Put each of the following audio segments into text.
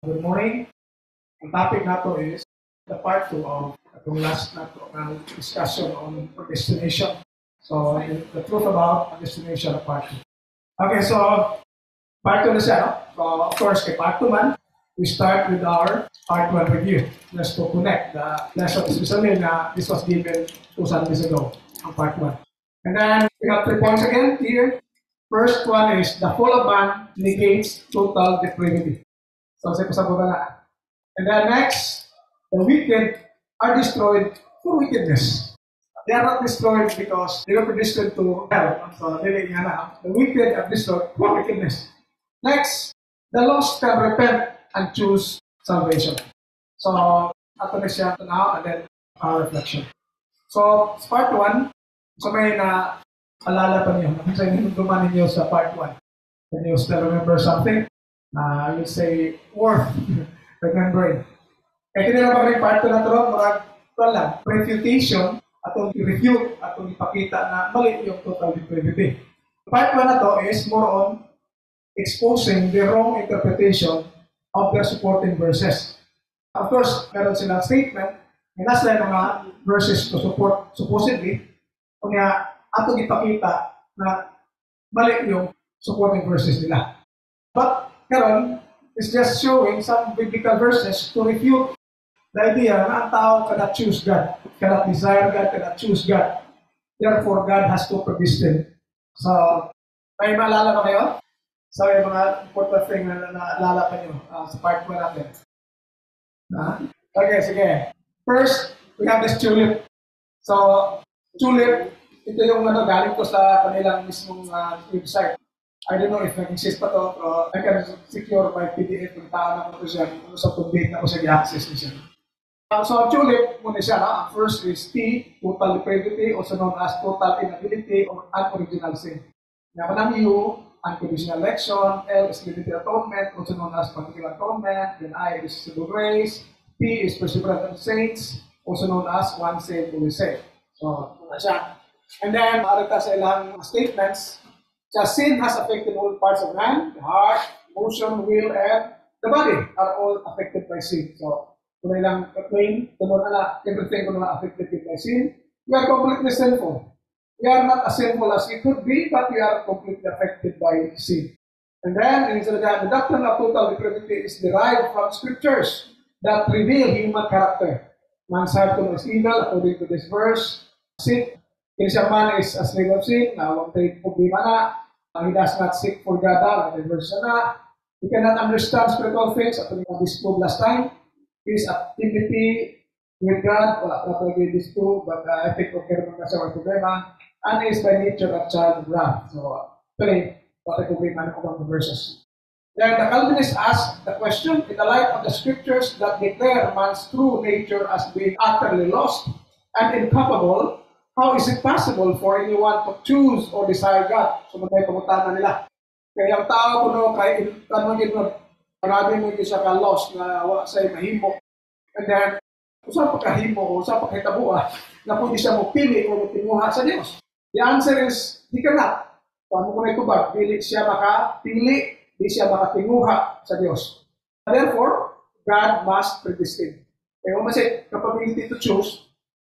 Good morning. Ang topic nato is the part 2 of itong last nato ng discussion on predestination. So, the truth about predestination part 2. Okay, so part 2 na siya. No? So, of course, kay part 2 man, we start with our part 1 review. Just to connect the lesson, especially na this was given 2 Sundays ago, ang part 1. And then, we have 3 points again here. First one is the fall of man negates total depravity. So, sa na. And then next, the wicked are destroyed for wickedness. They are not destroyed because they were predestined to hell. So, the wicked are destroyed for wickedness. Next, the lost can repent and choose salvation. So, ato na siya now and then our reflection. So, part 1, so may na alala pa niyo. Sa inutuman ninyo sa part 1. Can you still remember something? I would say worth remembering. Kaya kinala pa rin part 2 na ito, murag refutation atong i-refute, atong ipakita na mali yung total depravity. Part 1 na to is more on exposing the wrong interpretation of their supporting verses. Of course, meron silang statement, may nasa yung mga verses to support supposedly, kaya atong ipakita na mali yung supporting verses nila. But karon is just showing some biblical verses to refute the idea na ang tao cannot choose God, cannot desire God, cannot choose God. Therefore, God has to predestine. So, may maalala ba kayo? So, yung mga important thing na naalala pa nyo sa part 1 natin. Okay, sige. First, we have this tulip. So, tulip, ito yung galing ko sa kanilang mismong website. I don't know if nag-exist pa to, pero I can secure by PDF kung taan ako siya, sa date na ko siya i-access niya. So, tulip muna siya. Ang first is T, total depravity, also known as total inability or unoriginal sin. Naman ang U, unconditional election. L is limited atonement, also known as particular atonement. Then I is civil grace. P is perseverance of saints, also known as one saved, always saved. So, muna siya. And then, marita sa ilang statements. So, sin has affected all parts of man, the heart, emotion, will, and the body are all affected by sin. So, kung ilang claim, everything kung affected by sin, we are completely sinful. We are not as sinful as we could be, but we are completely affected by sin. And then, the doctrine of total depravity is derived from scriptures that reveal human character. Man's heart is evil, according to this verse. Sin, siya man is a slave of sin, huwag tayo problema na. He does not seek for God, like the verse na. He cannot understand spiritual things, at we disprove last time. He is activity with God, wala pa talaga disprove, but I think okay naman kasi ang problema. And he is by nature a child of wrath. So, actually, what I problema na kung verses. Then the Calvinists ask the question, in the light of the scriptures that declare man's true nature as being utterly lost and incapable, how is it possible for anyone to choose or desire God? So, may pangutanan nila. Kaya ang tao kuno kay marami mo siya ka-lost na wala sa'yo mahimo. And then, usap pagkahimo, usap pagkahitabuha, na pwede siya mo pili o magtinguha sa Diyos. The answer is, di ka na. Paano ko na itubag? Pili siya makapili, di siya makatinguha sa Diyos. Therefore, God must predestine. Kaya kung masay, capability to choose,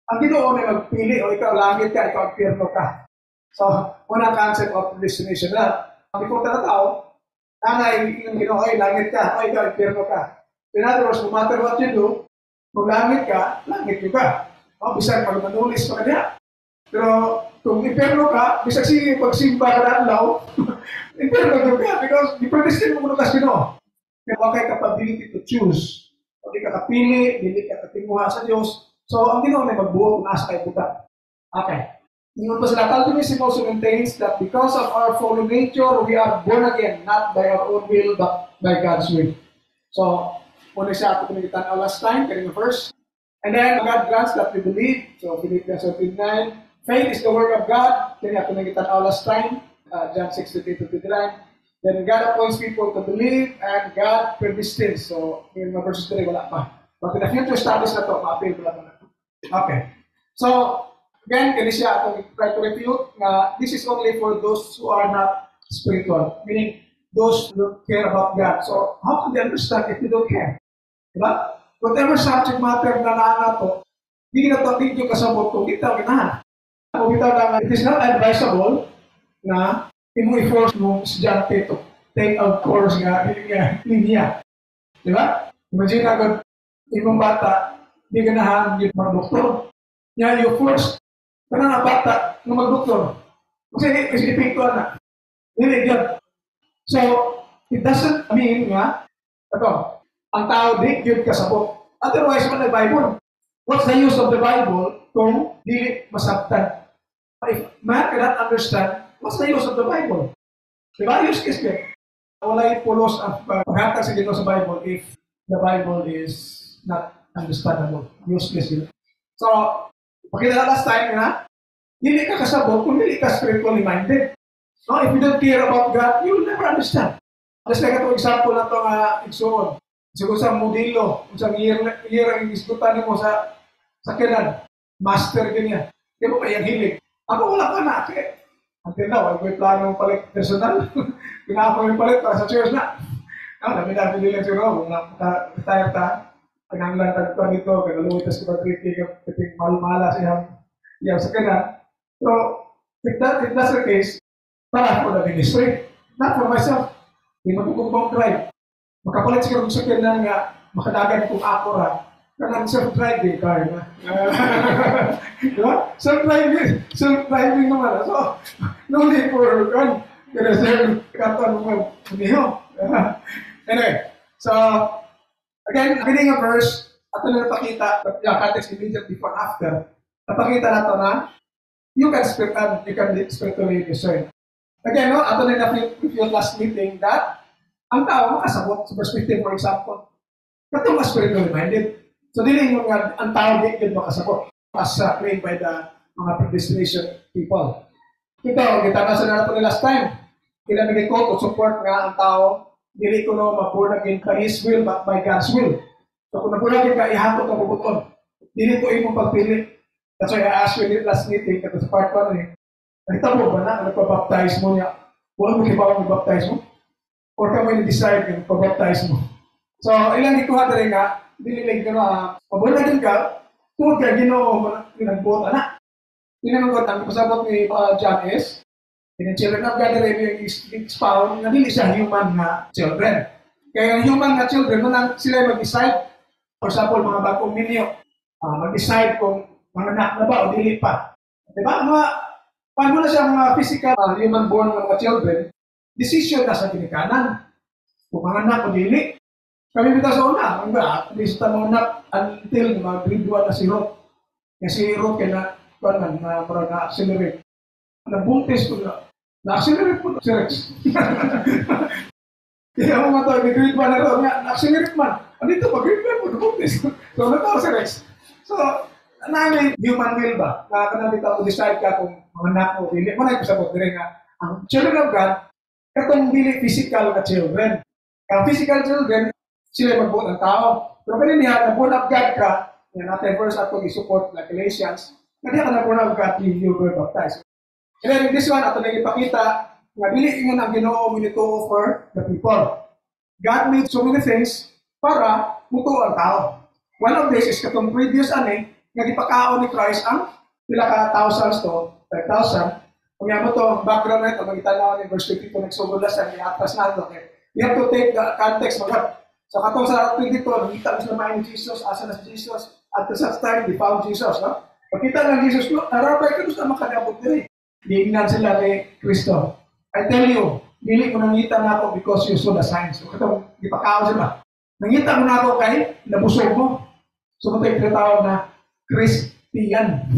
ang Ginoo na magpili o ikaw langit ka, ikaw impyerno ka. So, unang concept of predestination na. Ang ikaw na tao, nanay yung Ginoo ay langit ka, o ikaw impyerno ka. In other words, no matter what you do, kung langit ka, langit ka. O, bisag magmanulis pa ka niya. Pero kung impyerno ka, bisag sige pagsimba ka na alaw, impyerno ka because i-predestine mo muna kasi Ginoo. Kaya wala kay capability to choose. Hindi ka kapili, hindi ka katinguha sa Diyos. So, ang Ginoo na magbuot na sa kay buta. Okay. Ingon pa sila, Calvinism also maintains that because of our fallen nature, we are born again, not by our own will, but by God's will. So, muna siya ako pinigitan last time, kanina verse. And then, God grants that we believe. So, Philippians 13:9. Faith is the work of God. Kanina pinigitan last time, John 6:28-29. Then, God appoints people to believe, and God predestines. So, yung mga verses 3, wala pa. But in the future studies na ito, ma-appeal ko lang na. Okay. So, again, kani siya atong try to refute na this is only for those who are not spiritual. Meaning, those who don't care about God. So, how can they understand if they don't care? Diba? Whatever subject matter na naanato, hindi na ito video kasabot kung kita ginahan. Kung kita na, it is not advisable na i-force mo estudyante to take out course nga linya. Diba? Imagine agad, ibang bata, hindi ganahan yung mga doktor. Nga yung force, kana nga bata na mag-doktor. Kasi ipiktuan na. Hindi yan. So, it doesn't mean nga, ito, ang tao di yun kasabot. Otherwise, man ang Bible. What's the use of the Bible kung di masabtan? If man cannot understand, what's the use of the Bible? Diba? Useless yun. Wala yung pulos ang paghatag sa Ginoo sa Bible if the Bible is not understandable. Useless yun. So, pakita na last time na, hindi ka kasabot kung hindi ka spiritually minded. No, if you don't care about God, you will never understand. Just like itong example na ito nga igsuon. Siguro sa modelo, kung year ang iskutan mo sa kinan, master ganyan. Di ba yung hilig? Ako wala pa na. Kaya, until now, ay may plano palit personal. Pinaka yung palit para sa church na. Dami-dami nila siguro, kung retire ta, pinanglan tagpuan ito, kagalumitas ko ba triti, kapit mahal-mahala siya sa kinan. So, if that's the case, para for the ministry, not for myself. Hindi magkukumpong drive. Makapalit siguro sa kinan nga, makadagan kong ako ra, kanang self-driving car na. Diba? Self-driving naman. So, no need for run. Kaya sir, kataan mo niyo. Anyway, so, again, beginning of verse, ato na napakita, context immediate before after, napakita na ito na, you can spiritually discern. Again, no, ato na na-feel last meeting that ang tao makasabot sa perspective, for example, katong mas spiritually minded. So, dili mo nga, ang tao di yun makasabot as claimed by the mga predestination people. Ito, gitanasa na natin last time. Kinamigay ko to support nga ang tao, dili ko no ma-born again by His will, but by God's will. So, kung na-born again ka, ihatot ang bubuton. Dili ko imong pagpili. That's why I asked you in the last meeting, kato sa part 1 eh, nakita mo ba na, nagpabaptize mo niya? Wala mo kibaw mag-baptize mo? Or ka mo decide na nagpabaptize mo? So, ilang ikuha na rin nga, dililig ka mabuhay na din ka, tungkol ka, Ginoo, nagbuot na. Tinanong ang pasabot ni John S. In the children of God, it's found na hindi siya human na children. Kaya yung human na children, nung sila mag-decide, for example, mga bagong minyo, mag-decide kung manganak na ba o dili pa. Diba? Paano na siya mga physical, human born mga children, decision na sa kinikanan. Kung manganak o dili. Kami bitaw sa una, at least mga anak until mag-grade 1 na si Ruth. Kasi si Ruth kaya na-accelerate. Nabuntis ko na. Na-accelerate po si Rex. Kaya mga ito, grade 1 na Ruth, na-accelerate man. Andito, pag-grade 1 po, nabuntis. So, natawa si Rex. So, namin, human will ba? Na kanang bitaw, decide ka kung mga anak mo, dili. Manay ko sabot rin nga, ang children of God, katong dili physical na children. Ang physical children, sila magbuot ng tao. Pero kaya niya, na born of God ka, yan natin verse at pag-support na Galatians, na diya ka na born of God, you were baptized. And then this one, ato na ipakita, na dili nga ang Ginoo minituo for the people. God made so many things para mutuo ang tao. One of these is katong previous nga ipakaon ni Christ ang pila ka thousands to, 5,000. Kung yan mo to, ang background na ito, magitanaw ni verse 52, nagsugod sa i-atras na ito. You have to take the context, so katong sa 22, nakita mo sila ni Jesus, asa na si Jesus, at the such time, they found Jesus, no? Pagkita ng Jesus, no, narabay ka doon sa makagabot nila. Diignan sila ni Kristo. I tell you, dili ko nangita na ako because you saw the signs. So katong, di pa kao sila. Nangita mo na ako kay nabusog mo. So ito yung tinatawag na Christian.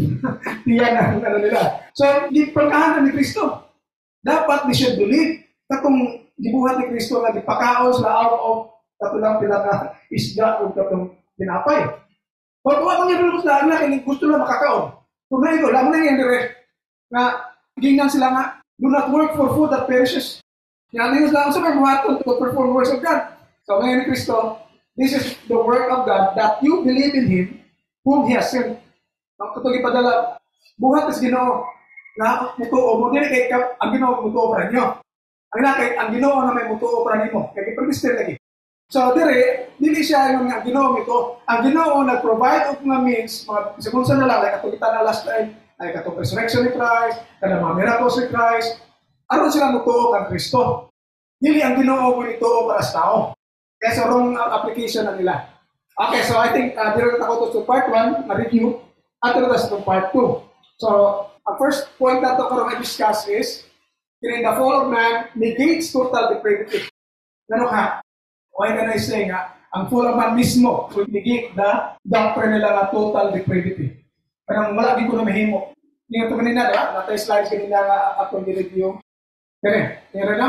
Tiyan ang ano nila. So, di pagkahanan ni Kristo. Dapat we should believe katong gibuhat ni Kristo na ipakaon sila out of katulang pinaka-isda o katong pinapay. Kung wala kang nilulog sa akin na gusto lang makakaon. Kung na ito, lang na yung direct na gingan sila nga, do not work for food that perishes. Yan yung lang sa mga to perform works of God. So ngayon ni Kristo, this is the work of God that you believe in Him whom He has sent. Ang katong ipadala, buhat is Ginoo na mutuo mo, dili kay ang Ginoo mutuo pa rinyo. Ang Ginoo na may mutuo para nimo, kay gipermister lagi. So dire, dili siya yung nga Ginoo ito. Ang Ginoo nag-provide og mga means, mga sigunsa na lang, like atong kita na last time, like atong resurrection ni Christ, kada mga miracles ni Christ, aron sila mutuo kang Kristo. Dili ang Ginoo mo ituo para sa tao. Kaya sa wrong application na nila. Okay, so I think dire na ako to part 1, na-review, at ito to part 2. So, ang first point na ito karong i-discuss is, the fall of man negates total depravity. Ano ka? Why can I say nga, ang fall of man mismo will negate the doctrine nila nga total depravity. Parang wala din ko na mahimo. Hindi nga ito kanina, natay slides kanina nga atong di-review. Kaya, tingnan na.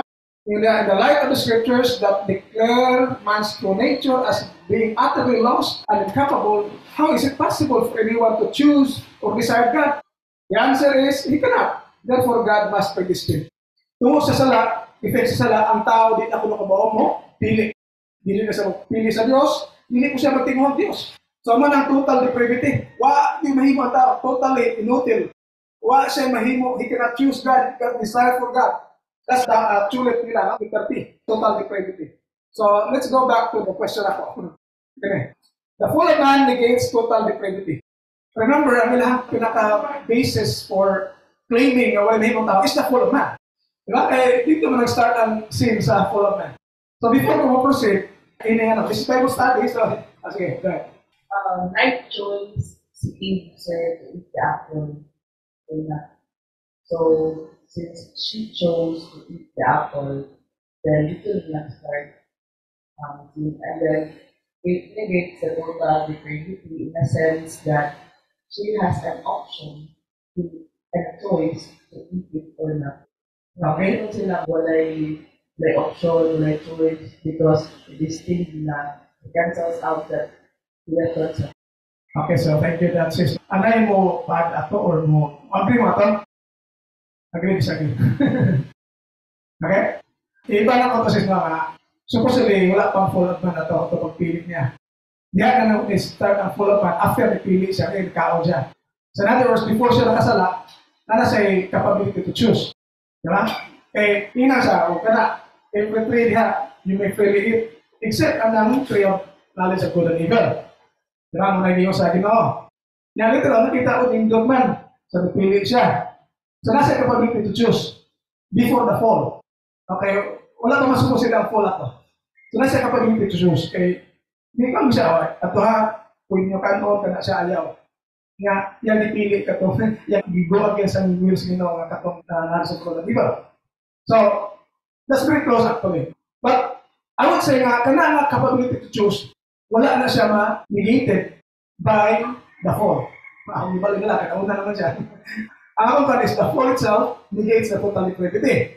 In the light of the scriptures that declare man's true nature as being utterly lost and incapable, how is it possible for anyone to choose or desire God? The answer is, he cannot. Therefore, God must predestine. Tungo sa sala, effect sa sala, ang tao di na kuno kabaw mo, pili. Dili na sa pili sa Dios, dili ko siya magtingog Dios. So man ang total depravity. Wa di mahimo ang tao, totally inutil. Wa siya mahimo, he cannot choose God, he cannot desire for God. That's the tulip nila, no? 30, total depravity. So let's go back to the question ako. Okay. The fall of man negates total depravity. Remember, ang ilang pinaka-basis for claiming na wala mahimong tao is the fall of man. Diba? Eh, dito mo nag-start ang sin sa fall of man. So before we proceed, this is Bible study, so, sige, go ahead. Night chose si Eve, sir, to eat the apple or not. So, since she chose to eat the apple, then it will not start sin. And then, it negates the total depravity in a sense that she has an option to, and a choice to eat it or not. Okay, kung sila walay option, walay choice, because this thing na cancels out that concept. Okay, so thank you that sis. Anay mo pag ato or mo agree mo ato? Agree, disagree. Okay? Iba na ko to sis mga supposedly wala pang full up man na to pagpilit niya. Diyan na start ang full up man after napili siya, kaya nagkaon siya. So in other words, before siya nakasala, na say capability to choose. Diba? Eh, ina siya, o kana, every tree diha, you may freely eat, except ang namang tree of knowledge of good and evil. Diba? Muna hindi ko sa akin, oo. Yan, literal, nakita ko yung dogman, so napili siya. So nasa capability to choose before the fall. Okay, wala pa masuko sila ang fall ato. So nasa capability to choose. Okay, hindi ka mo siya, at ha, kung inyo kanon, kana siya ayaw. Nga, yan ipili ka to, yan gigo against ang wills nino nga katong nasa ko, di ba? So, that's very close actually. But, I would say nga, kana nga capability to choose, wala na siya ma-negated by the fall. Ang ibalik nila, kakauna naman siya. Ang akong is the fall itself negates the total depravity.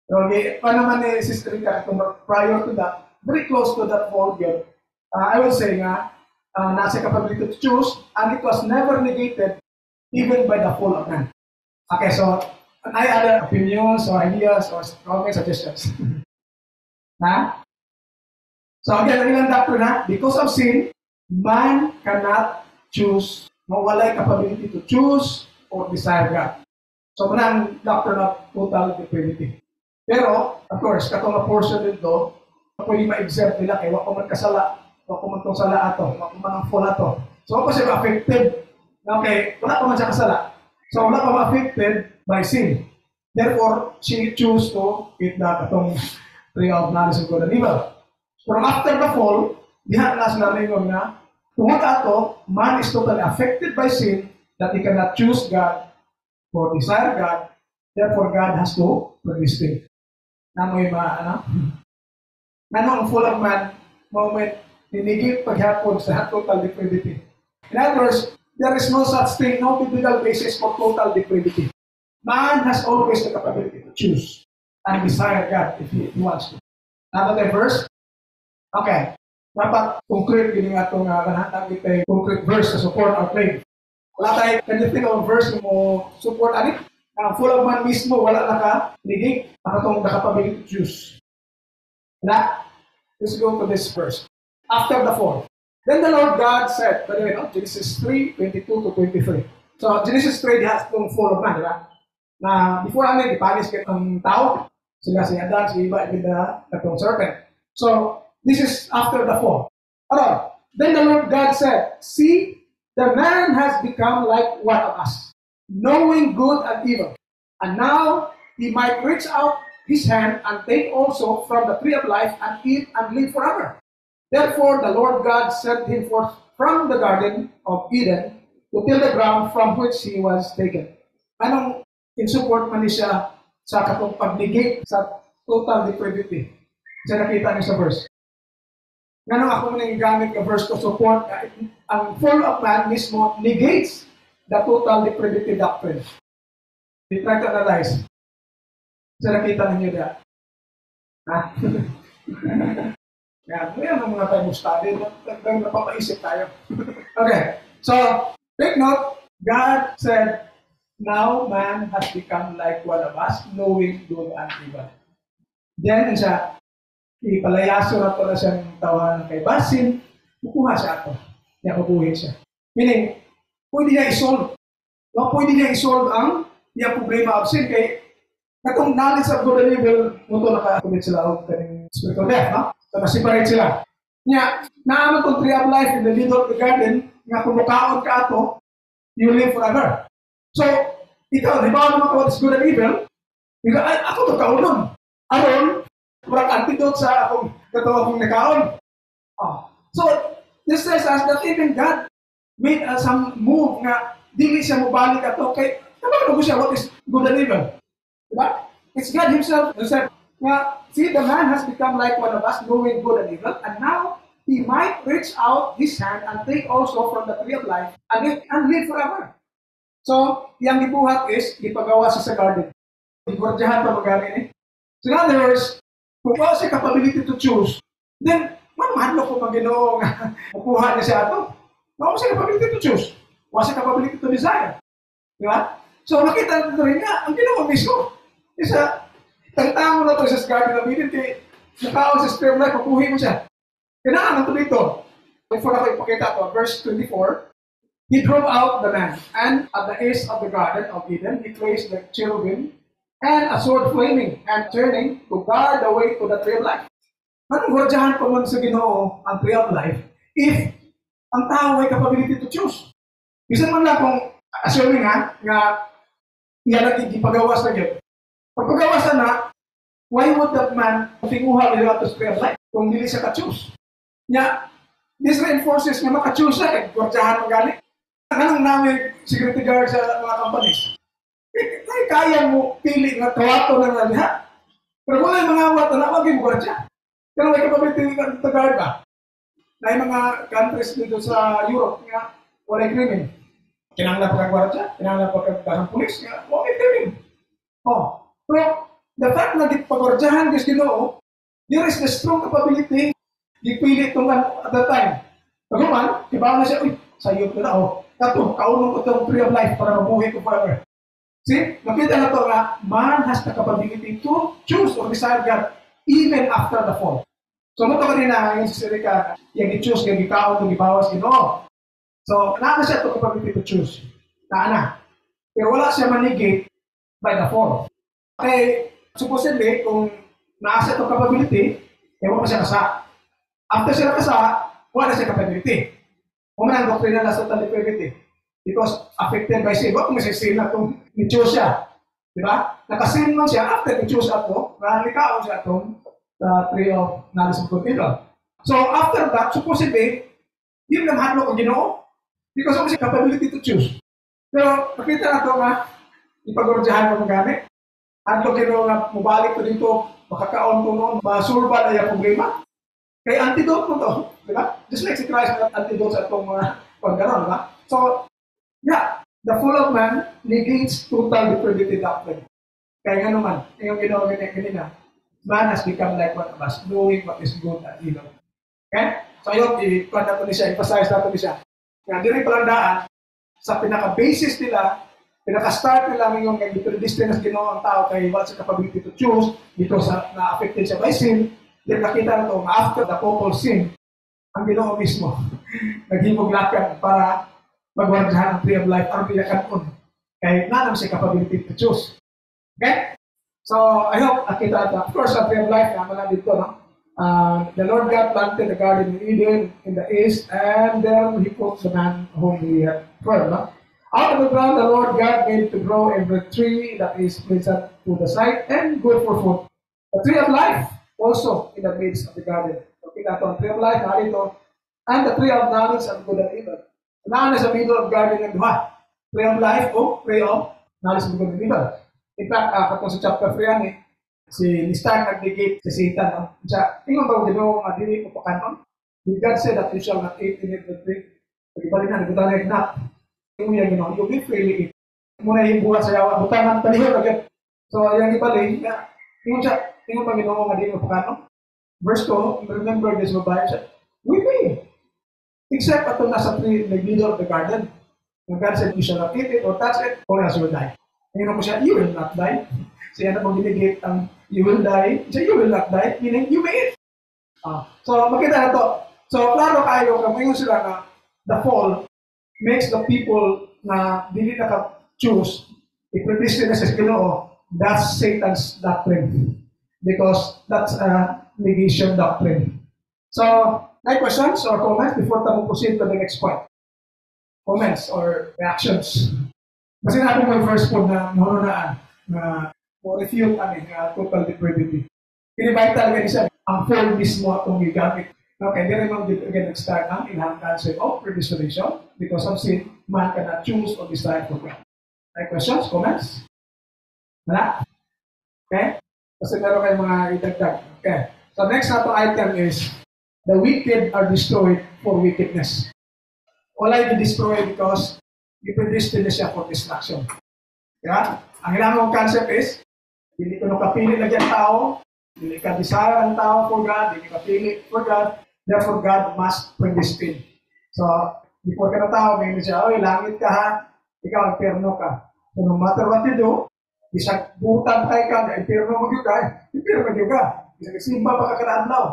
So, paano man ni Sister Rika, prior to that, very close to that fall yun, I would say nga, nasa capability to choose, and it was never negated even by the fall of man. Okay, so, any other opinions or ideas or comments, suggestions? Na? So again, ang ilang doctrine na, because of sin, man cannot choose, mawalay capability to choose or desire God. So, manang doctrine of total depravity. Pero, of course, katong portion dito, pwede ma-exempt nila kay wako man kasala, wako man itong sala ato, wako man ang fall ato. So, ako siya affected. Okay, wala pa man siya kasala. So, wala pa ma-affected by sin. Therefore, she chose to eat that atong tree of knowledge of good and evil. Pero after the fall, diha na sila ngayon nga, tungod ato, man is totally affected by sin that he cannot choose God or desire God. Therefore, God has to predestine. Namoy ang full of man moment tinigil paghapon sa total depravity. In other words, there is no such thing, no biblical basis for total depravity. Man has always the capability to choose and desire God if he wants to. Another verse? Okay. Dapat concrete gini nga itong kanatang kita concrete verse to support our claim. Wala tayo, can you think of a verse mo support anit? Ang full of man mismo, wala na ka, nigig, nakatong the capability to choose. Wala? Let's go to this verse. After the fall. Then the Lord God said, by the way, no? Genesis 3:22 to 23. So, Genesis 3 has itong fall of man, di ba? Na before ano, ipanis kayo ang tao, Sila si Adan, si Eva, and the serpent. So, this is after the fall. Alright. Then the Lord God said, see, the man has become like one of us, knowing good and evil. And now he might reach out his hand and take also from the tree of life and eat and live forever. Therefore the Lord God sent him forth from the garden of Eden to till the ground from which he was taken. Anong in support man siya sa katong pag-negate sa total depravity? Sa nakita niyo sa verse. Ganun ako muna yung gamit ka verse to support ang fall of man mismo negates the total depravity doctrine. We try to analyze. So nakita ninyo na. Ha? Yan ang mga Bible study. Napapaisip tayo. Okay. So, take note, God said, now man has become like one of us, knowing good and evil. Then siya, ipalayaso na to na siyang tawanan kay Basin, kukuha siya ito. Kaya kukuhin siya. Meaning, pwede niya isolve. Pwede niya isolve ang iyang problema of sin kay katong knowledge of good and evil, muto nakakulit sila o kaning spiritual death, no? So, na-separate sila. Nya, naaman tong tree of life in the middle of the garden, nga kung mukaon ka ato, you live forever. So, ikaw, di ba naman ka what is good and evil? Ikaw, ay, ako to kaunon. Aron, parang antidote sa akong katawa kong nakaon. Oh. So, this says us that even God made some move nga dili siya mubalik ato kay kapag ko siya what is good and evil. Diba? It's God Himself who said, see, the man has become like one of us, knowing good and evil, and now he might reach out his hand and take also from the tree of life and live forever. So, yung gibuhat is, ipagawa siya sa garden. Igordyahan pa magaling eh. So, in other words, kung wala siya capability to choose, then, mahalo ko mag-Ginoo nga kukuha niya siya ito. Wala siya capability to choose. Wala siya capability to desire. Di ba? So, nakita natin rin nga, ang Ginoo mismo. Isa, tangtang mo na ito sa garden of Eden, kaya nakaon sa spare life, kukuhin mo siya. Kailangan ito dito. Before ako ipakita ito, verse 24, he drove out the man, and at the east of the garden of Eden, he placed the cherubim and a sword flaming and turning to guard the way to the tree of life. Anong gordyahan pa man sa Ginoo ang tree of life if ang tao ay capability to choose? Bisan man lang kung assuming nga iyan ang ipagawas na yun. Pag pagawas na, why would that man tinguha nila to tree of life kung hindi siya ka-choose? Nya, this reinforces nga maka-choose siya, gordyahan magaling. Anong namin security guard sa mga companies? Kaya mo pili nga kawato na nga niya. Pero kung ay mga awat na maging gordya. Pero may capability to guard ba? Na yung mga countries dito sa Europe nga walay krimen. Kinanglan pa kang gordya, kinanglan pa kang pulis, nga walay krimen. Oh. Pero the fact na di pagordyahan Diyos Ginoo, there is the strong capability dipili ito at that time. Pag man, iba na siya, sayop ko na ako. Kato, kaunong ko itong tree of life para mabuhay ko forever. See, nakita na ito nga, man has the capability to choose or desire God even after the fall. So, mo ito kanina, yung sisiri ka, yung i-choose, yung ikaw, yung ibawas, Ginoo. So, naana siya ito capability to choose. Naana. Pero wala siya manigate by the fall. Okay, supposedly, kung naasa itong capability, ewan pa siya kasa. After siya nakasa, wala siya capability. Kung man ang doktrina na sa total depravity. Because affected by sin. Huwag kung may sin na itong i-choose siya. Diba? Nakasin man siya after i-choose ato, nalikaon siya itong tree of knowledge of good and evil. So after that, supposedly, hindi mo naman hadlo kung Ginoo. Because of siya capability to choose. Pero nakita na ito nga, ipag-ordyahan mo gamit. Hadlo Ginoo nga mubalik ko dito, makakaon ko noon, masurba na yung problema. Kaya antidote mo to, di ba? Just like si Christ na antidote sa itong pag-ganon, di ba? So, yeah, the fall of man negates total depravity doctrine. Kaya nga naman, yung ginawa ganina, man has become like one of us, knowing what is good and evil. Okay? So, ayun, i-pad na ito niya, emphasize na ito niya. Kaya di rin palandaan, sa pinaka-basis nila, pinaka-start nila yung predestined na ginawa ang tao kay what's the capability to choose, dito sa na-affected siya by sin. Then nakita na ito, after the total sin, ang Ginoo mismo, naghimog-lakan para magwardyahan ang tree of life, ang pinakanon. Kaya naman siya capability to choose. Okay? So, I hope nakita ito. Of course, sa Tree of Life, naman lang dito, no? The Lord God planted the garden in Eden in the east, and there He put the man whom He had formed. No? Out of the ground, the Lord God made to grow every tree that is pleasant to the sight and good for food. The Tree of Life also in the midst of the garden. Okay, na ito, ang Tree of Life, narito, and the Tree of Knowledge of Good and Evil. Naan sa middle of garden ng duha. Tree of Life o Tree of Knowledge of Good and Evil. In fact, katong sa chapter 3 yan si Stark nag-negate si Satan. No? Siya, tingnan ba kung gano'n ang dili mo pakanon? God said that you shall not eat in it the tree. Pag-ibalik na, nagbutan na not. Yung yan, you will freely eat. Muna yung buhat sa yawa, butangan palihot agad. So, yung ibalik, tingnan ba gano'n ang dili mo pakanon? Verse 2, remember this babae siya, we may. Except atong nasa tree in the middle of the garden. When God said, you shall not eat it or touch it, or else you will die. Tingnan mo siya, you will not die. Siya na pag binigit ang you will die, siya you will not die, meaning you may eat. So, makita na to. So, klaro kayo, kung sila na the fall makes the people na dili naka-choose, i-predestinate na sa Ginoo, that's Satan's doctrine. Because that's a negation doctrine. So, any questions or comments before tayo proceed to the next point? Comments or reactions? Kasi natin mo yung first point na nahununaan na refute total depravity. Pinibay talaga niya ang fall mismo itong gigamit. Okay, very long again nag-start ang ilang concept of predestination because of sin, man cannot choose or decide for God. Any questions, comments? Wala? Okay? Kasi meron kayong mga idagdag. Okay. So next nato item is the wicked are destroyed for wickedness. Wala yung destroy because i-predestinate siya for destruction. Kaya, ang ilang concept is, hindi ko nakapili na dyan tao, hindi ka desire ang tao for God, hindi ka pili for God, therefore God must predestine. So, before ka na tao, may siya, oy, langit ka ha, ikaw, imperno ka. So, no matter what you do, isang butan tayo ka, imperno mo ka, imperno ka. Isang simba pa ka kadadlaw.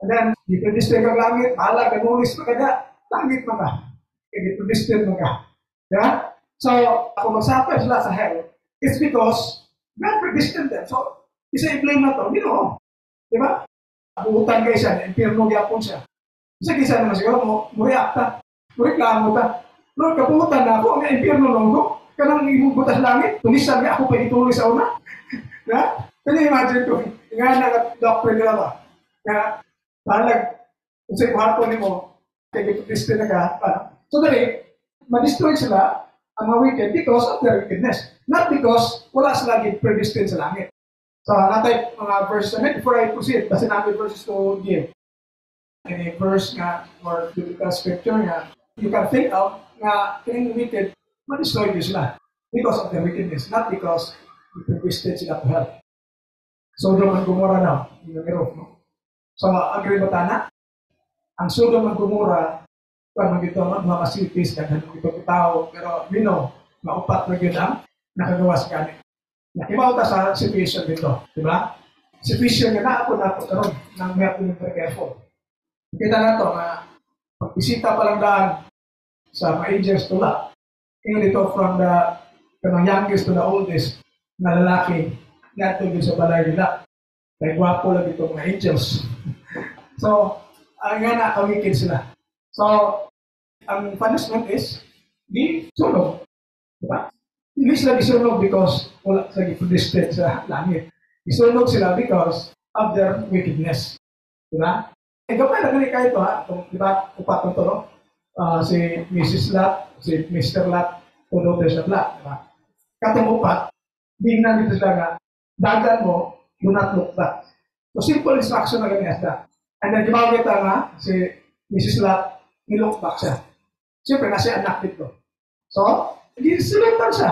And then, i-predestine ka langit, mahala, ganulis pa ka na, langit mo ka. I-predestine mo ka. Yeah? So, kung magsapay sila sa hell, it's because God predestined them. So, isa i-blame na to, Ginoo. Di ba? Buutan kayo siya, impirno gyapon siya. Isa naman siguro mo reakta, mo reklamo ta. Lord, kabuutan na ako, ang impirno lang ko. Kanang imong butas langit, tulisan nga ako pa ituloy sa una. Yeah? Can you imagine ko? Nga nag-doctrine nila ba? Nga, talag, kung sa'yo kuhaton ni mo, kaya predestined na ka, so dali, ma-destroy sila ang mga wicked because of their wickedness. Not because wala sila predestined sa langit. So, natay mga verses na before I proceed, basin namin verses to give. Any verse nga, or biblical scripture nga, you can think of nga, kining wicked, ma-destroy nyo sila because of their wickedness, not because you predestined sila to hell. Sodom and Gomorrah now, in the middle, no? So, agree ba tana? Ang Sodom and Gomorrah, kung magito, mga cities, kaghan ito tao, pero we know, maupat na yun ang nakagawa sa kanin. Nakibaw ta sa situation dito, di ba? Situation na ako karon ng we have to be very careful. Kita na ito, na pagbisita pa lang daan sa mga ages tula. Tingnan dito from the youngest to the oldest na lalaki na ito sa balay nila. Kaya gwapo lang dito mga angels. So, nga na, kawikid sila. So, ang punishment is di sunog. Diba? Hindi sila isunog because wala sila predestined sa langit. Isunog sila because of their wickedness. Diba? Eh, gamay na ganit kayo ito ha. Diba? Upat ito, no? Si Mrs. Lot, si Mr. Lot, o daughter sa Lot. Diba? Katong upat, bignan dito sila nga, dagan mo, do not look back. So, simple instruction na ganyan sila. And then, diba kita nga, si Mrs. Lot, nilook back siya. Siyempre, nasi anak dito. So, silutan siya.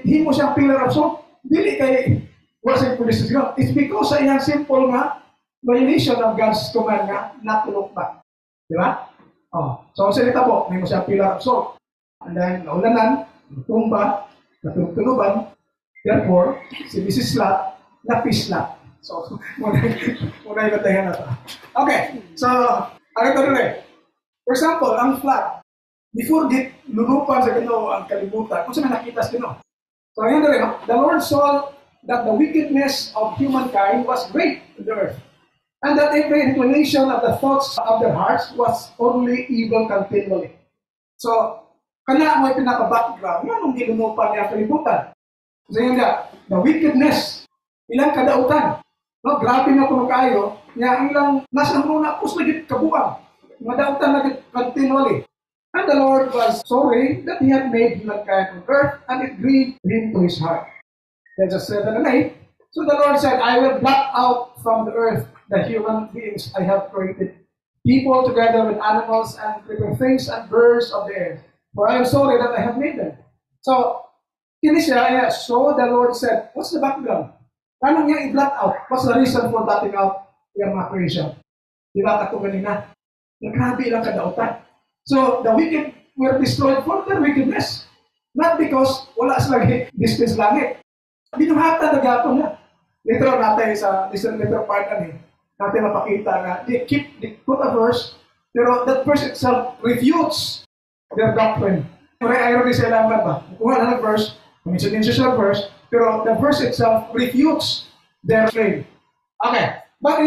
Himo siyang pillar of salt. Dili kay wala sa police. It's because sa iyang simple nga violation of God's command nga not to look back. Di ba? Oh. So, salita po, may mo siyang pillar of salt. And then, naulanan, tumba, natutuluban. Therefore, si Mrs. Lot, napislat. So, muna yung batayan na ito. Okay. So, ano ito rin? For example, ang flood, before lulupan sa Ginoo ang kalibutan, kung saan nakita sa Ginoo. So, yun rin, the Lord saw that the wickedness of humankind was great in the earth, and that every inclination of the thoughts of their hearts was only evil continually. So, kanya mo yung pinaka-background, nga nung ginunupan niya kalibutan. So yun nga, the wickedness, ilang kadautan. No, grabe na kuno kayo, niya ang ilang nasa muna pus lagi kabuang. Madautan lagi continually. And the Lord was sorry that He had made humankind on earth, and it grieved Him to His heart. That's 7 and 8. So the Lord said, I will blot out from the earth the human beings I have created, people together with animals and creeping things and birds of the air. For I am sorry that I have made them. So, so the Lord said, what's the background? Paano niya i-blot out? What's the reason for blotting out yung mga creation? Di ba kato ganina? Nagkrabi lang kadautan. So, the wicked were destroyed for their wickedness. Not because wala silang distance langit. Binuhatan na gapon na. Later on natin sa later part natin mapakita na they put a verse, pero that verse itself refutes their doctrine. Kaya irony sa ilangan ba? Kuha na ng verse, minsan sa verse, pero the verse itself refutes their claim. Okay, but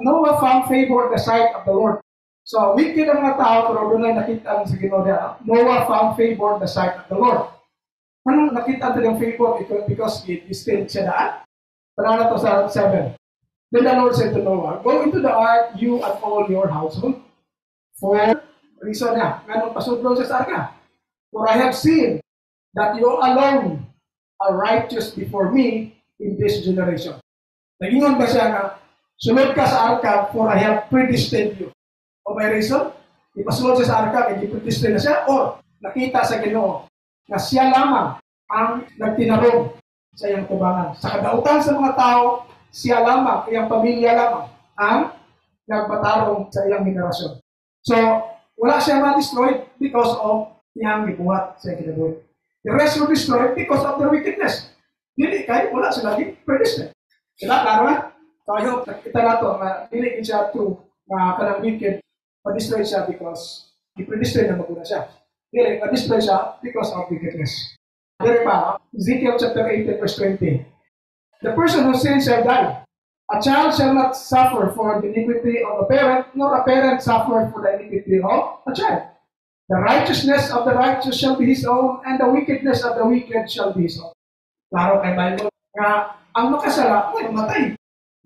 Noah found favor at the sight of the Lord. So, wicked ang mga tao, pero doon ay nakita sa Ginoo niya. Noah found favor at the sight of the Lord. Anong nakita ito yung favor? Because it is still siya daan. Panala to sa 7. Then the Lord said to Noah, go into the ark, you and all your household. For reason niya, ganun pasudlo sa arka. For I have seen that you alone are righteous before me in this generation. Nagingon ba siya na, sunod ka sa arka, for I have predestined you. O may reason? Ipasunod siya sa arka, kaya predestined na siya, or nakita sa Ginoo na siya lamang ang nagtinarong sa iyang tubangan. Sa kadautan sa mga tao, siya lamang, iyang pamilya lamang, ang nagpatarong sa iyang henerasyon. So, wala siya ma-destroyed because of iyang gibuhat sa iyang kinabuhi. The rest were destroyed because of their wickedness. Dili kay wala sila predestined. Sila, klaro na? So, I hope nakita na ito, dili siya to kanang wicked, ma-destroy siya because i-predestined na maguna siya. Dili, ma-destroy siya because of wickedness. There pa, Ezekiel chapter 18, verse 20. The person who sins shall die. A child shall not suffer for the iniquity of a parent, nor a parent suffer for the iniquity of a child. The righteousness of the righteous shall be his own, and the wickedness of the wicked shall be his own. Klaro kay Bible nga ang makasala ay matay.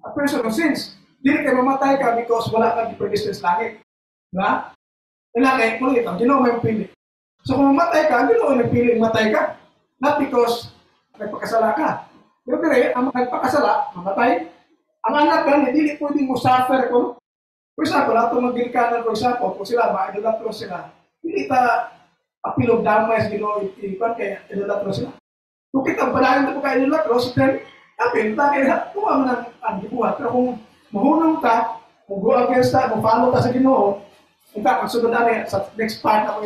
A person who sins, dili kay mamatay ka because wala kang predestined sa langit. Diba? Ilaki, ulit, ang Ginoo may pili. So kung mamatay ka, Ginoo may pili matay ka. Not because nagpakasala ka. Pero ang nagpakasala, mamatay. Ang anak ka, hindi pwedeng mo suffer ko. For example, ato mag-gilkanan, for example, kung sila, ma-idolatro sila, hindi ta apilog damay sa Ginoo ipan kaya idolatro sila. Kung kita palayan na po kayo idolatro, then, apil, kaya tuwa mo ang gibuhat. Pero kung mahunong ka, kung go against ka, kung follow ka sa Ginoo, in fact, ang sunod na sa next part na ko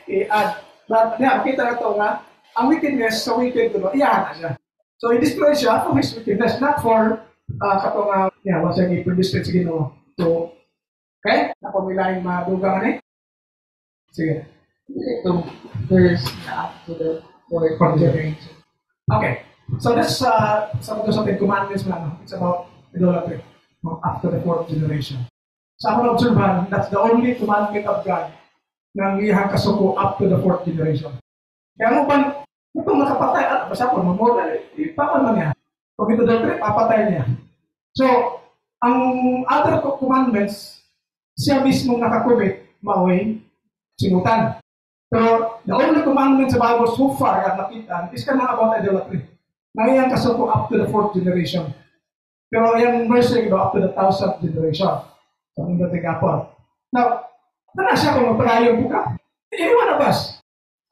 i-add. But, makita na ito nga, ang wickedness sa wicked, iyahan na siya. So, i-destroy siya for his wickedness, not for katong what's yung i-predestined sa Ginoo. So, okay? Napumilahin madugang ano sige. Ito, verse na up to the fourth generation. Okay. So, that's some of the commandments lang. It's about idolatry up to the 4th generation. Sa akong observan, that's the only commandment of God na iyang kasuko up to the 4th generation. Kaya mo pa, itong nakapatay, at basta po, mamorda, ipapal man niya. Pag ito dati, papatay niya. So, ang other commandments, siya mismo nakakumit, maway, sinutan. Pero, the only commandment sa Bible so far at nakita is kanang about idolatry. Na iyang kasuko up to the 4th generation. Pero yung verse yung up to the 1000th generation. So, ang dating apol. Now, na siya kung magpagayong buka. Anyone of us?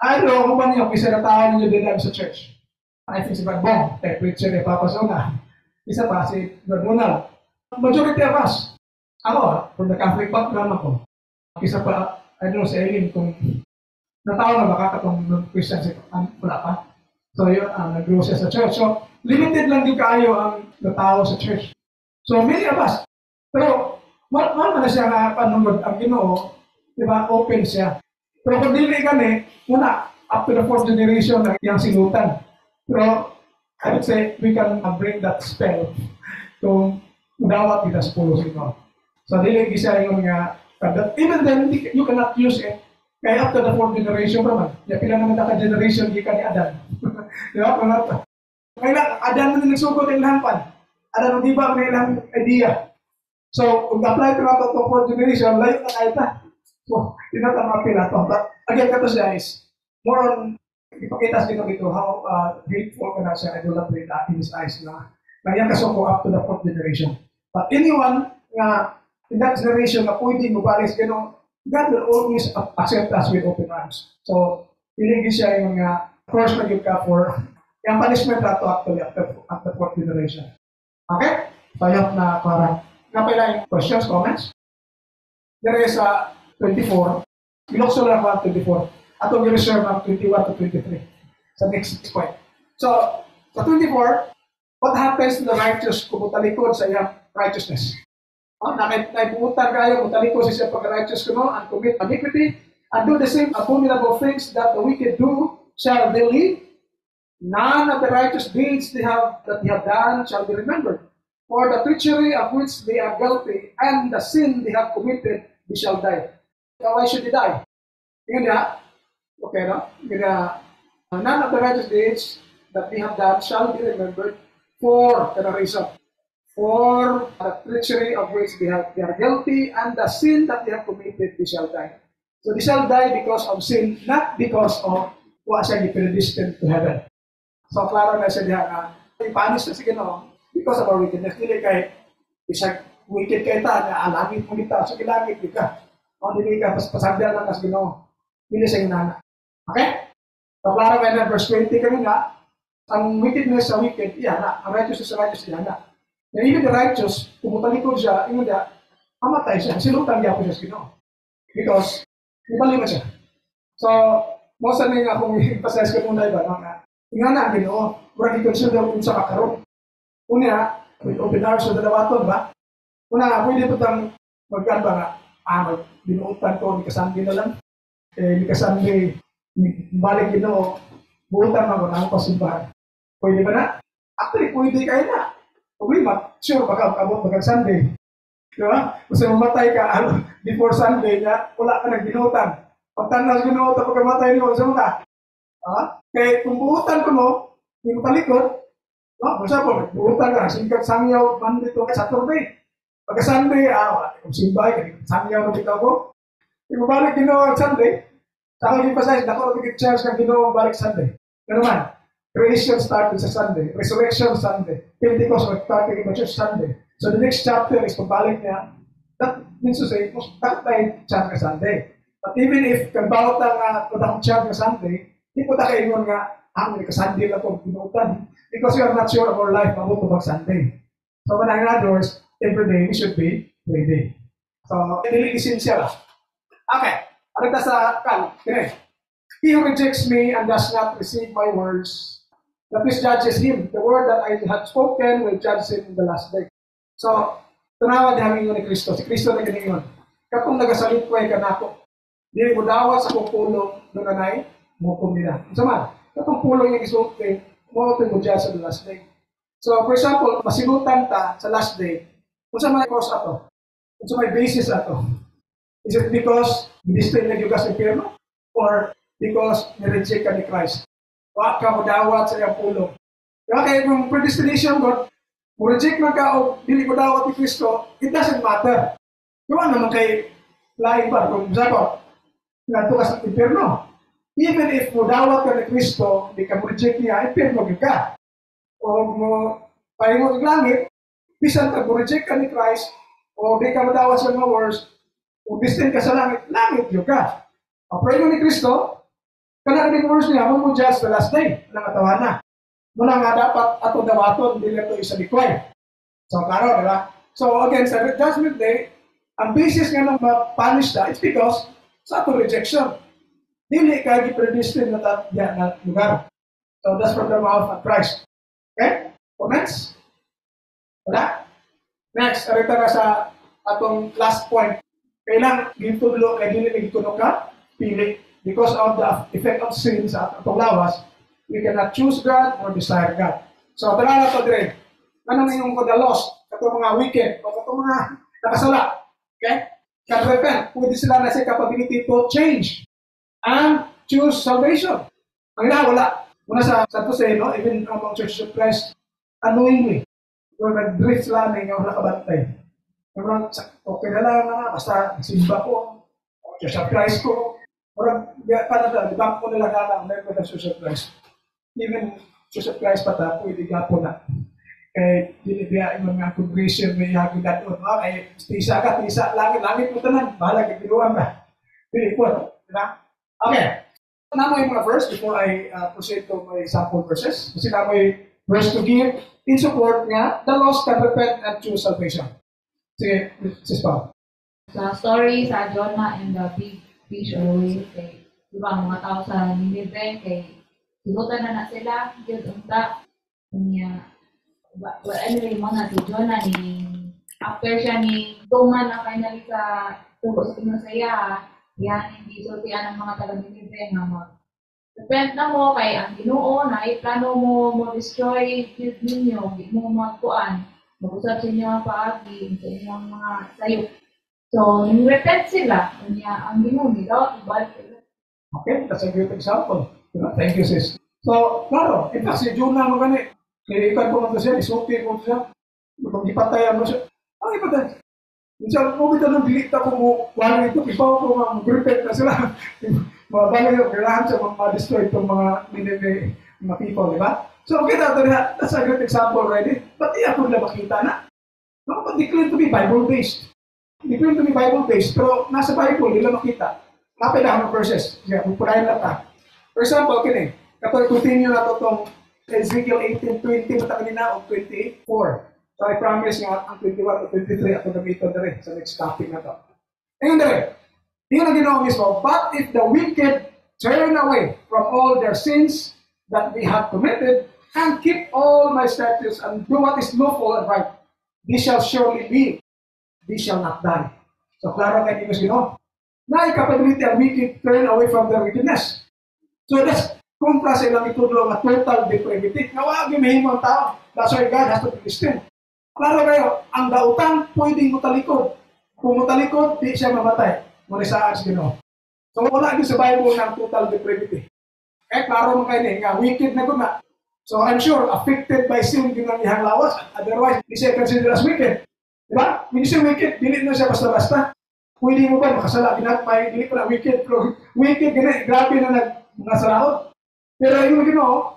I don't know kung ba niyo, isa na tao ninyo din sa church. I think si Bagbong, preacher ni Papa Sona. Isa pa, si Ronald. Majority of us. Ako, from the Catholic background ako. Isa pa, I don't know si Eileen kung natao na baka katong Christian si wala pa. So yun, nag-grow siya sa church. So, limited lang din kaayo ang natao sa church. So, many of us. Pero, man na siya nga panunod ang Ginoo, diba, open siya. Pero kung dili kami, una, up to the 4th generation na yung sinutan. Pero I would say we can bring that spell to dawat kita sa pulo sino. So, dili gisa yung that even then, you cannot use it. Kaya after the fourth generation naman, pila naman ka generation, di ka ni Adan. Di ba? Kaya Adan mo din nagsugod ang lahampan. Adan mo di ba ang ilang idea. So, kung apply ko na ito to fourth generation, layo na kahit na. So, tinatama pila to. But again, kato siya is, more on, ipakita sa dito how grateful ka na siya, idolatry in his eyes na yan kasuko up to the fourth generation. But anyone nga in that generation na pwede mo balis gano'n, God will always accept us with open arms. So, pinigil siya yung first na yung ka for yung punishment na to actually at the fourth generation. Okay? So, yun na parang napailang questions, comments? There is 24. Bilokso lang ako 24. Atong i-reserve ang 21 to 23 sa next point. So, sa 24, what happens to the righteous kung mutalikod sa iyang righteousness? Naibuutan kayo, mutalikod sa iyang pag-righteous kuno, and commit iniquity, and do the same abominable things that the wicked do, shall they live? None of the righteous deeds that they have done shall be remembered. For the treachery of which they are guilty, and the sin they have committed, they shall die. So why should they die? Tingnan niya, okay, no? None of the righteous deeds that they have done shall be remembered for the reason. For the treachery of which they are guilty, and the sin that they have committed, they shall die. So they shall die because of sin, not because of what siya predestined to heaven. So klaro na siya diha na ipanis na sige no, because of our wickedness. Dili kay isang wicked kay ta na alangit mo kita, so kilangit ka. O dili ka pasagdal lang kas Ginoo. Dili sa inana. Okay? So klaro kay na verse 20 kami nga, ang wickedness sa wicked, iyan na. Ang righteous sa righteous, iyan na. And even the righteous, pumutalikod siya, ingon niya, amatay siya. Silutan niya po siya sa Ginoo. Because, ibalik siya. So, most na nga akong emphasize ko muna iba, nga na ang Ginoo, murag i-consider kung sa kakaroon. Una, with open arms sa dalawaton ba? Una, pwede po itang magkaan ba nga, binuutan ko, ni Kasandi na lang. Ni Kasandi, balik Ginoo, buutan mo na ang pasimbahan. Pwede ba na? Actually, pwede kayo na. Problema, sure, baka abot bagang Sunday. Diba? Kasi mamatay ka, before Sunday, wala ka nang binutan. Pagtandas binutan, pag kamatay niyo, sa mga. Kaya kung buutan ko mo, hindi mo talikod, basta po, buutan ka, singkat sangyaw, Monday to Saturday. Pagka Sunday, kung simbay, sangyaw na bitaw ko. Kung balik Ginoo Sunday, saka yung pasay, dako na chance kang Ginoo balik Sunday. Ano man? Creation started sa Sunday, Resurrection Sunday, Pentecost started in the church Sunday. So the next chapter is pabalik niya. That means to say, dapat tayo chant ka Sunday. But even if kagbawat ang chant ka Sunday, hindi po tayo ingon nga, may ka-Sunday lang itong pinutan. Because we are not sure of our life mabuto mag Sunday. So in other words, every day we should be ready. So, hindi essential. Okay, ano ta sa kan? Okay. He who rejects me and does not receive my words, that which judges him. The word that I had spoken will judge him in the last day. So, tanawa di hangin ni Kristo. Si Kristo na ganingon. Kapag nagasalit ko ay kanako, di mo dawat sa pupulong doon nanay, mukom nila. Sama, kapag pulong yung isulti, mo mo judge sa the last day. So, for example, masilutan ta sa last day, kung sa may cause ato, kung sa may basis ato, is it because display na yung gas impyerno? Or because nireject ka ni Christ? Wa ka mo dawat sa iyang pulong. Kaya kung predestination God, kung reject man ka o dili ko dawat ni Kristo, it doesn't matter. Kung naman kay lain ba, kung sabi nga ito ka sa impyerno. Even if mo dawat ka ni Kristo, di ka mo reject niya, impyerno ka. O mo pahingo ng langit, bisan ka mo reject ka ni Christ, o di ka mo dawat sa mga words, o distant ka sa langit, langit yun ka. O pahingo ni Kristo, kana ni words niya, mo judge the last day, nangatawan na. Muna nga dapat ato dawaton, hindi na ito isa likway. So, klaro, diba? So, again, sa judgment day, ang basis nga nang ma-punish na, it's because sa ato rejection. Dili ka gi-predestined na lugar. So, that's from the mouth of Christ. Okay? Comments? Wala? Next, arita na sa atong last point. Kailang gitulo, kaya dili na gitulo ka, pili. Because of the effect of sin sa atong lawas, we cannot choose God or desire God. So, tala na to dire. Ano na yung the lost, katong mga wicked, o katong mga nakasala. Okay? Can repent. Pwede sila na sa capability to change and choose salvation. Ang ina, wala. Muna sa Santo Seno, even among Church of Christ, unknowingly, kung nag-drift sila na yung nakabantay. Okay na lang na, basta simba ko, Church of Christ ko, parang, paano na, ibang ko nila na lang, meron na Church of Christ. Even Church of Christ pata, pwede gapo na. Kaya, dinibiyaan yung mga congregation, may hagigat doon, kaya, tisa ka, langit mo tanan, bahala, gigiluan ka. Really po, diba? Okay. Now may mga verse before I proceed to my sample verses. Kasi na may verse to give in support nga, the lost can repent and choose salvation. Sige, Sis Pao. Sa story sa Jonah and the big fish or whale, kay, di ba, mga tao sa Nineveh, kay, sinutan na sila, yun, unta, niya, anyway, mga si Jonah, after siya tuman na finally sa tubo sa pinasaya, yan, hindi sultian ng mga taga-Nineveh nga mag-repent na mo, kay ang Ginoo na plano mo destroy field ninyo, hindi mo magkuan, mag-usap sa inyo ang paagi, sa inyong mga sayo. So, nung-repent sila, ang Ginoo nila, ibalik sila. Okay, that's a great example. Thank you, sis. So, klaro, in fact, si Jonah mo gani, kailan ko naman siya, isulti ko siya, kung ipatayan mo siya, ang ipatayan. Minsan, kung ito nang dilita ko mo, wala ito, ibaw ko mag-repent na sila. Mabalik yung kailangan siya mag-destroy itong mga Nineveh, mga people, di ba? So, kita ito na, that's a great example already. Ba't iya ko nila makita na? No, but they claim to be Bible-based. They claim to be Bible-based, pero nasa Bible, nila makita. Napay na ang verses. Kaya, pupunayan na ta. For example, kini, kapag continue na ito itong Ezekiel 18:20, matakin na o 28:4. So I promise nga ang 21 to 23 ako gamitin na rin sa next topic na ito. Ngayon na rin, yun ang ginawa mismo, but if the wicked turn away from all their sins that they have committed and keep all my statutes and do what is lawful and right, they shall surely live, they shall not die. So klaro kayo dito sino? Na capability ang wicked turn away from their wickedness. So that's kontra sa ilang itudlo na total depravity. Nawagi mahimo ang tao. That's why God has to be distinct. Klaro kayo, ang dautang pwedeng mutalikod. Kung mutalikod, di siya mamatay. Muna saan sa Ginoo. So wala din sa Bible ng total depravity. Eh, klaro mo kayo nga, wicked na guna. So I'm sure, affected by sin din ang ihang lawas. Otherwise, di siya considered as wicked. Diba? When you say wicked, dili na siya basta-basta. Pwede mo ba makasala, ginagpay, dili pa na wicked. Pero wicked, gina, grabe na nagmasalaot. Pero yung Ginoo,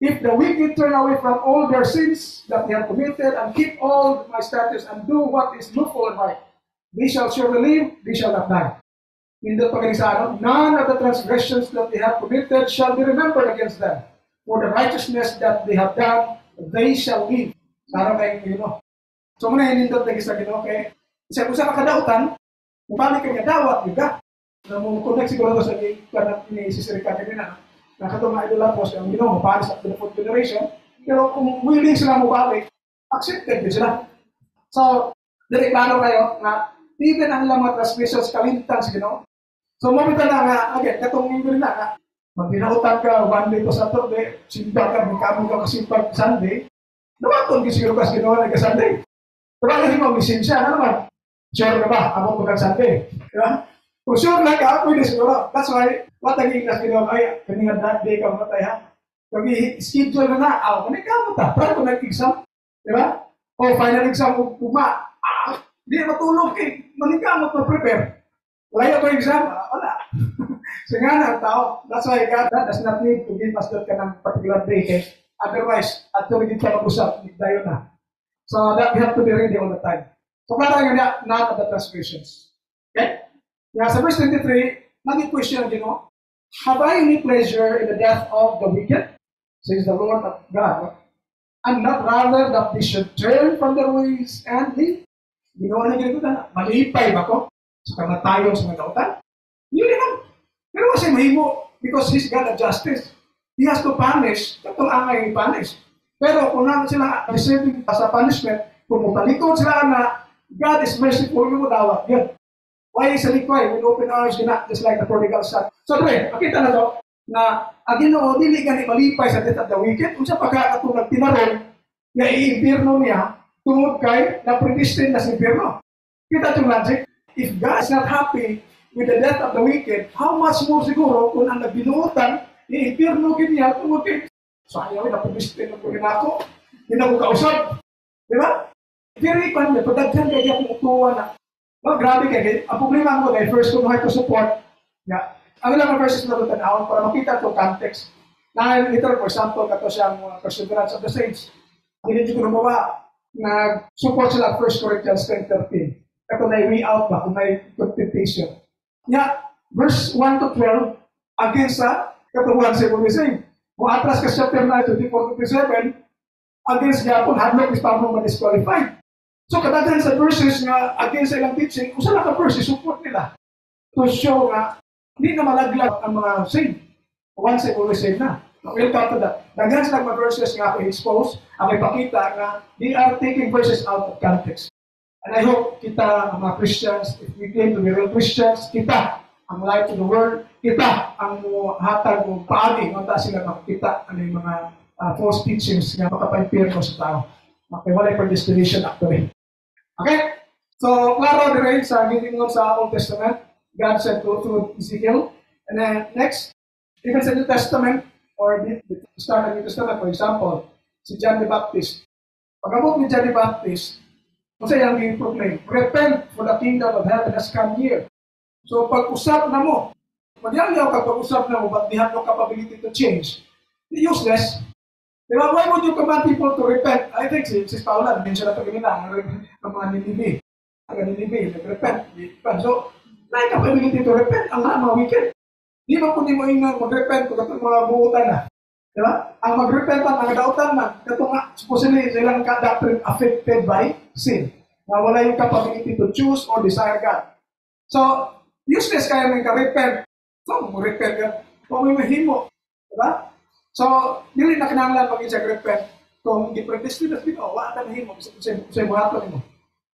if the wicked turn away from all their sins that they have committed and keep all my statutes and do what is lawful and right, they shall surely live, they shall not die. Hindi pa ganun sa ano, none of the transgressions that they have committed shall be remembered against them. For the righteousness that they have done, they shall live. Sara kayo Ginoo. So muna hinindot na sa Ginoo kay isa ka kadautan, mabalik ka nga dawat, diba? Na mo connect siguro sa ni sisirika nila. Nakatong mga idolapos, ang Ginoo, mapalis at the fourth generation, pero kung willing sila mabalik, accepted din sila. So, direklaro kayo na even ang ilang mga transgressions kalintan sa Ginoo. So, mamita na nga, again, katong linggo na nga, magbinautan ka, one day to Saturday, simpa ka, magkamo ka kasimpa Sunday, nawaton ka siguro ka sa Ginoo na ka-Sunday. Pero ang hindi mo, misensya, ano naman? Sure ka ba? Abot mo ka-Sunday. Diba? Kung sure na ka, pwede siguro. That's why, what naging class ginawa, ay, kaningan that day ka matay ha. Kung i-schedule na kanay ka matay. Pero kung nag-exam, di ba? O final exam, di na matulog eh. Manikamot ma-prepare. Wala yung exam, wala. So nga na ang tao. That's why God does not need to give us that ka ng particular day. Eh. Otherwise, at tuloy din ka mag-usap, dayo na. So that we have to be ready all the time. So klaro nga none of the transgressions. Okay? Now, sa verse 23, naging question ang Ginoo, have I any pleasure in the death of the wicked? Says the Lord of God. And not rather that they should turn from their ways and live? Ginoo na ganito na, malipay ba ko? Sa kamatayon sa mga kautan? Hindi naman. Pero kasi mahimo, because He's God of justice. He has to punish, katong angay punish. Pero kung naman sila receiving sa punishment, kung mutalikod sila na God is merciful, yung dawat, yan. Why is a liquid with open arms, just like the prodigal son? So, makita na to. na ang Ginoo dili gani malipay sa death of the wicked unsa pa ka katong nagtinaron nga iimpierno niya tungod kay na-predestined na sa impierno. Kita yung logic. If God is not happy with the death of the wicked, how much more siguro kung ang nagbinuotan iimpierno gid niya tungod kay sayang na-predestined na po rin ako. Hindi na ko kausap. Di ba? Very fun niya. Pagdaghan kaya akong utuwa na. Oh, grabe kaya. Ang problema ko dahil first ko na to support. Yeah. Ang ilang verses na ito tanawin para makita itong context. Na literal, for example, kato siyang perseverance of the saints. Hindi ko nabawa na support sila 1 Corinthians 10:13. Kato na i-way out ba kung may temptation. Yeah. Verse 1 to 12, against sa katubuhan sa Evolution. Kung atras ka chapter 9 to 24-27, against Japon, hadlock is tamo ma-disqualified. So kadaghan sa verses nga against sa ilang teaching, usa lang ka verses support nila to show nga hindi na malaglag ang mga saved. Once they always saved na. We'll come to that. Daghan sila mga verses nga ako expose, ang ipakita nga they are taking verses out of context. And I hope kita, ang mga Christians, if we claim to be real Christians, kita ang light to the world, kita ang hatag mo paagi, kung sila makikita ano yung mga false teachings nga makapampirno sa tao. Makiwalay predestination actually. Okay? So, klaro din sa giving sa Old Testament, God said go through Ezekiel. And then next, even sa New Testament, or the start of New Testament, for example, si John the Baptist. Pag-abot ni John the Baptist, kasi yung i-proclaim, repent for the kingdom of heaven has come here. So, pag-usap na mo, magyaw ka pag-usap na mo, but they have no capability to change. Useless. Diba, why would you command people to repent? I think si Paula, din siya na pag-imina, ang mga Ninive. Ang Ninive, nag-repent. So, may capability to repent, ang mga wicked. Di ba kung di mo inang mag-repent kung itong mga buutan na? Diba? Ang mag-repent man, ang dautan man, ito nga, supposedly, silang doctrine affected by sin. Na wala yung capability to choose or desire God. So, useless kaya may ka-repent. So, mag-repent yan. Kung may mahimo. Diba? So, dili na kinahanglan mag-repent kung di-predestined at Ginoo, wala na mahimo sa buhaton mo.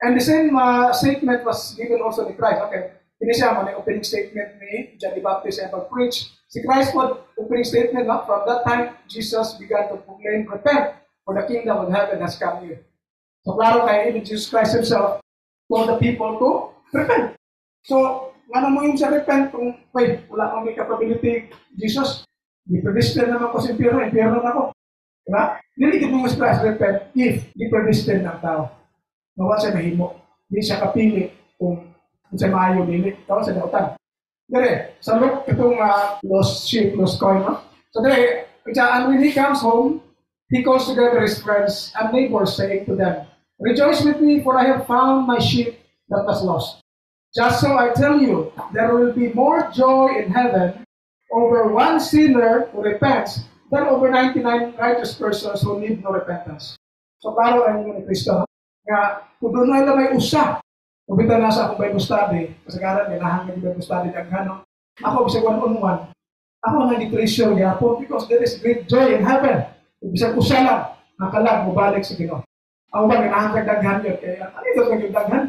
And the same statement was given also to Christ. Okay, ini siya man opening statement ni John the Baptist and pag-preach. Si Christ was opening statement, no? From that time, Jesus began to proclaim, repent, for the kingdom of heaven has come here. So, klaro kaya even Jesus Christ himself told the people to repent. So, nga mo yung sa repent kung, wait, wala kang may capability, Jesus, di-predestined naman ko sa impyerno na ko. Diba? Niligid mo sa Christ, repent, if di-predestined ng tao. Nawa siya mahimo. Hindi siya kapili kung siya maayo dili. Tawag sa dautan. Dire, sa Luke, itong lost sheep, lost coin, no? So dire, and when he comes home, he calls together his friends and neighbors, saying to them, rejoice with me, for I have found my sheep that was lost. Just so I tell you, there will be more joy in heaven over one sinner who repents than over 99 righteous persons who need no repentance. So, klaro ang ni Kristo. Nga, kung doon na may usa, kung na sa akong Bible study, kasagaran, nilahan ng Bible study ng ako, bisag one-on-one, ako ang nag-treasure niya po because there is great joy in heaven. Kung bisag usa lang, nakalag, mubalik sa Ginoo. Ako ba, nilahan ng daghan yun, kaya ano ito ng daghan?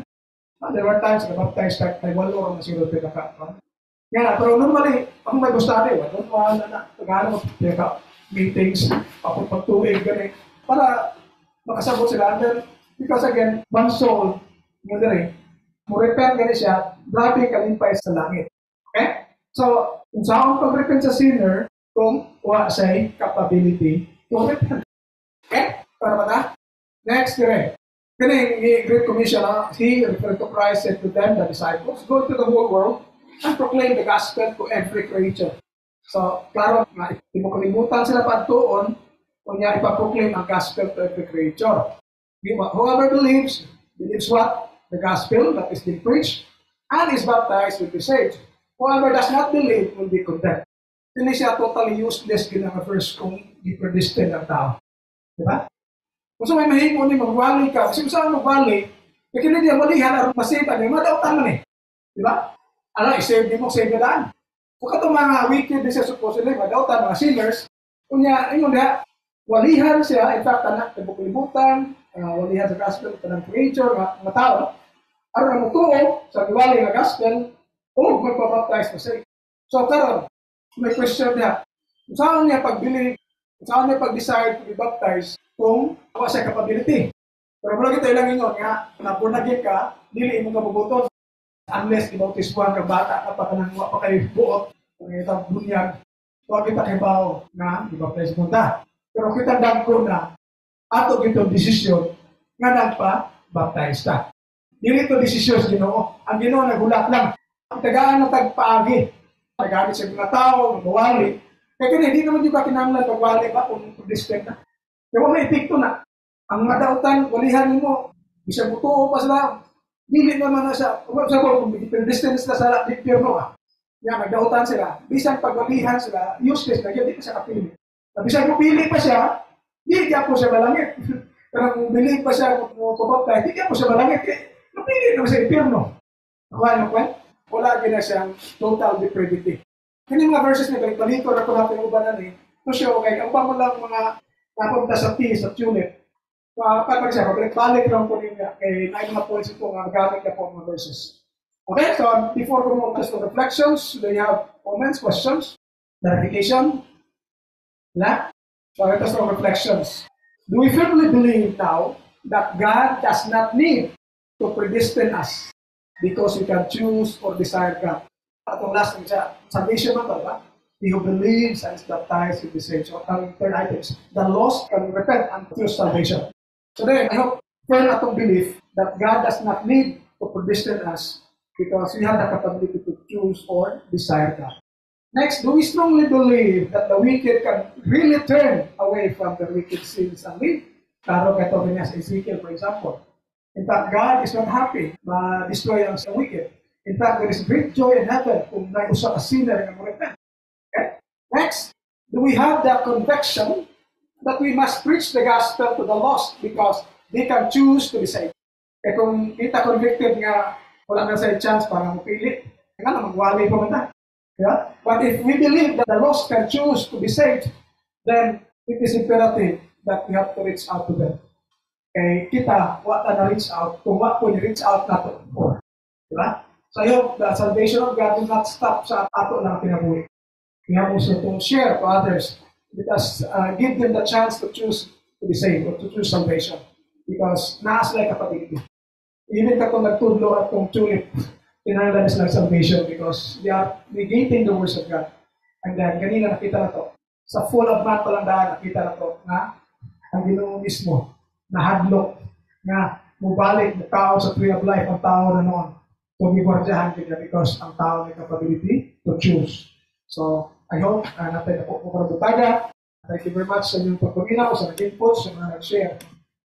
There were times na baptized tayo walo ang siguro pinaka. Nga, pero normally, akong may study, one-on-one na, Tagalog, meetings, pagtuig, gani, para makasabot sila. And then, because again, one soul, yun rin, mo-repent gani siya, grabe kalimpay sa langit. Okay? So, kung saan pag-repent sa sinner, kung wala siya'y capability to repent. Okay? Para ba na? Next, dire. Kani, Great Commission, he, referred to Christ, said to them, the disciples, go to the whole world and proclaim the gospel to every creature. So, klaro, hindi mo kalimutan sila pagtuon kung niya ipaproclaim ang gospel to every creature. Whoever believes what? The gospel that is being preached, and is baptized will be saved. Whoever does not believe will be condemned. Hindi siya totally useless ginang verse kung di-predestined ang tao. Diba? Kung sa may mahimo ni magwali ka, kasi kung saan magwali, kaya hindi niya malihan at masita niya, madautan man eh. Diba? Ano, i-save niyo mo, save niya daan. Kung itong mga wicked din siya supposedly, madautan, mga sinners, kung niya, ayun niya, walihan siya, in fact, anak, tabuk-libutan, walihan sa gospel, tanang creature, mga tao, aron ang mutuo sa liwali ng gospel, o magpapaptize na siya. So, karon, may question niya, Saan niya pag-believe, saan niya pag-decide to be baptized kung wala siya capability. Pero mula kita ilang ingon nga, na born again ka, dili mo kabubuton. Unless ibautisbuhan ka bata ka pa kanang wa pa kayo buot, kung itang bunyag, huwag kita kay bao na i-baptize mo ta. Pero kita dagko na, ato itong desisyon nga nagpa-baptize ta. Dili ito desisyon sa Ginoo. Ang Ginoo nagulat lang. Ang tagaan na tagpaagi. Tagaan sa mga tao, mawali. Kaya kaya hindi naman yung kakinamlan pagwali ba kung discipline na. Kaya may epekto na. Ang madautan, walihan mo, bisa butuo pa sila. Dili naman na siya. Kung distance na sa dipirno ka. Yan, nagdautan sila. Bisan pagwalihan sila, useless na, hindi pa siya kapili. Bisan pupili pa siya, hindi po siya malangit. Pero kung believe pa siya kung pabaptay, hindi po siya malangit. Napili naman sa impirno. Wala na siyang total depravity. Kanya mga verses na balik-baliko na ko natin yung ubanan to show, okay, ang mo lang mga napunta sa T, sa tulip. Kapag siya, balik-balik lang po niya, kay na mga points ito nga gamit na po mga verses. Okay, so before we move to reflections, do you have comments, questions, clarification? Wala? So let us know reflections. Do we firmly believe now that God does not need to predestine us because we can choose or desire God? Atong last siya, salvation man ba? He who believes and is baptized will be saved. So ang third items, the lost can repent and choose salvation. So then, I hope firm atong belief that God does not need to predestine us because we have the capability to choose or desire God. Next, do we strongly believe that the wicked can really turn away from their wicked sins and live? Klaro kayo niya sa Ezekiel, for example. In fact, God is not happy ma-destroy ang wicked. In fact, there is great joy in heaven kung may usa ka sinner na mo-repent. Okay? Next, do we have the conviction that we must preach the gospel to the lost because they can choose to be saved? Kaya kung kita convicted nga wala na sa chance para mapili, nga na magwali pa man na. Yeah? But if we believe that the lost can choose to be saved, then it is imperative that we have to reach out to them. Kaya kita, what na reach out, kung what po reach out na to for. Diba? So I hope the salvation of God will not stop sa ato lang pinabuhi. We have also to share to others. Let us give them the chance to choose to be saved or to choose salvation. Because naas like kapatid. Even katong nagtudlo at kong tulip, tinanglan is like salvation because they are negating the words of God. And then, kanina nakita na to. Sa full of man palang daan, nakita na to na ang Ginoo mismo, nahadlok, na mubalik ng tao sa tree of life, ang tao na noon. Tumigwardyahan kita because ang tao may capability to choose. So, I hope natin na po para butaga. Thank you very much sa inyong pagpaminaw, sa nag-input, sa mga nag-share.